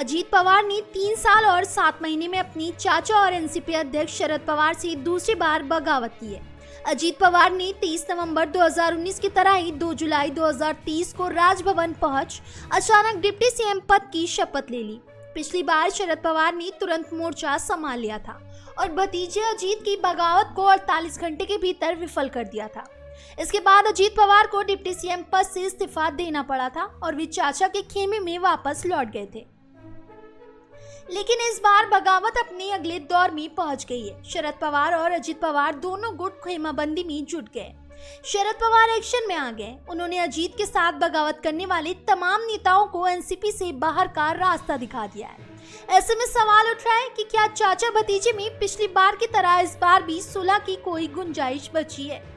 अजीत पवार ने 3 साल और 7 महीने में अपनी चाचा और एनसीपी अध्यक्ष शरद पवार से दूसरी बार बगावत की है। अजीत पवार ने 23 नवंबर 2019 की तरह ही 2 जुलाई 2030 को राजभवन पहुंच अचानक डिप्टी सीएम पद की शपथ ले ली। पिछली बार शरद पवार ने तुरंत मोर्चा संभाल लिया था और भतीजे अजीत की बगावत को 48 घंटे के भीतर विफल कर दिया था। इसके बाद अजीत पवार को डिप्टी सीएम पद से इस्तीफा देना पड़ा था और वे चाचा के खेमे में वापस लौट गए थे। लेकिन इस बार बगावत अपने अगले दौर में पहुंच गई है। शरद पवार और अजीत पवार दोनों गुट खेमाबंदी में जुट गए। शरद पवार एक्शन में आ गए। उन्होंने अजीत के साथ बगावत करने वाले तमाम नेताओं को एनसीपी से बाहर का रास्ता दिखा दिया है। ऐसे में सवाल उठ रहा है कि क्या चाचा भतीजे में पिछली बार की तरह इस बार भी सुलह की कोई गुंजाइश बची है।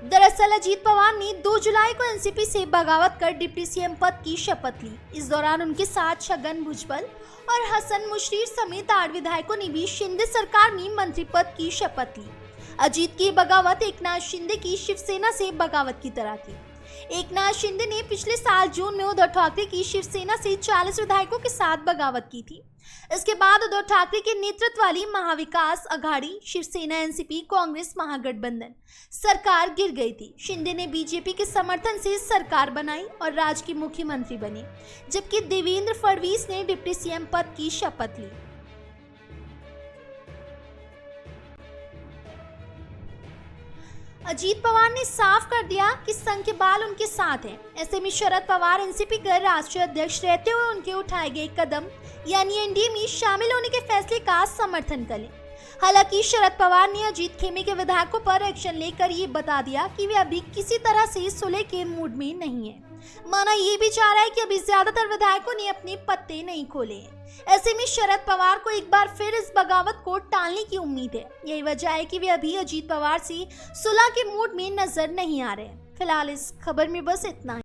दरअसल अजीत पवार ने 2 जुलाई को एनसीपी से बगावत कर डिप्टी सीएम पद की शपथ ली। इस दौरान उनके साथ छगन भुजबल और हसन मुश्रीफ समेत 8 विधायकों ने भी शिंदे सरकार में मंत्री पद की शपथ ली। अजीत की बगावत एकनाथ शिंदे की शिवसेना से बगावत की तरह थी। एकनाथ शिंदे ने पिछले साल जून में उद्धव ठाकरे की शिवसेना से 40 विधायकों के साथ बगावत की थी। इसके बाद उद्धव ठाकरे के नेतृत्व वाली महाविकास अघाड़ी, शिवसेना, एनसीपी, कांग्रेस महागठबंधन सरकार गिर गई थी। शिंदे ने बीजेपी के समर्थन से सरकार बनाई और राज्य के मुख्यमंत्री बने, जबकि देवेंद्र फडणवीस ने डिप्टी सीएम पद की शपथ ली। अजीत पवार ने साफ कर दिया कि संघ के बाल उनके साथ हैं। ऐसे में शरद पवार एनसीपी के राष्ट्रीय अध्यक्ष रहते हुए उनके उठाए गए कदम यानी एनडीए में शामिल होने के फैसले का समर्थन करें। हालांकि शरद पवार ने अजीत खेमे के विधायकों पर एक्शन लेकर ये बता दिया कि वे अभी किसी तरह से सुलह के मूड में नहीं है। माना ये भी चाह रहा है कि अभी ज्यादातर विधायकों ने अपने पत्ते नहीं खोले हैं। ऐसे में शरद पवार को एक बार फिर इस बगावत को टालने की उम्मीद है। यही वजह है कि वे अभी अजीत पवार से सुलह के मूड में नजर नहीं आ रहे। फिलहाल इस खबर में बस इतना ही।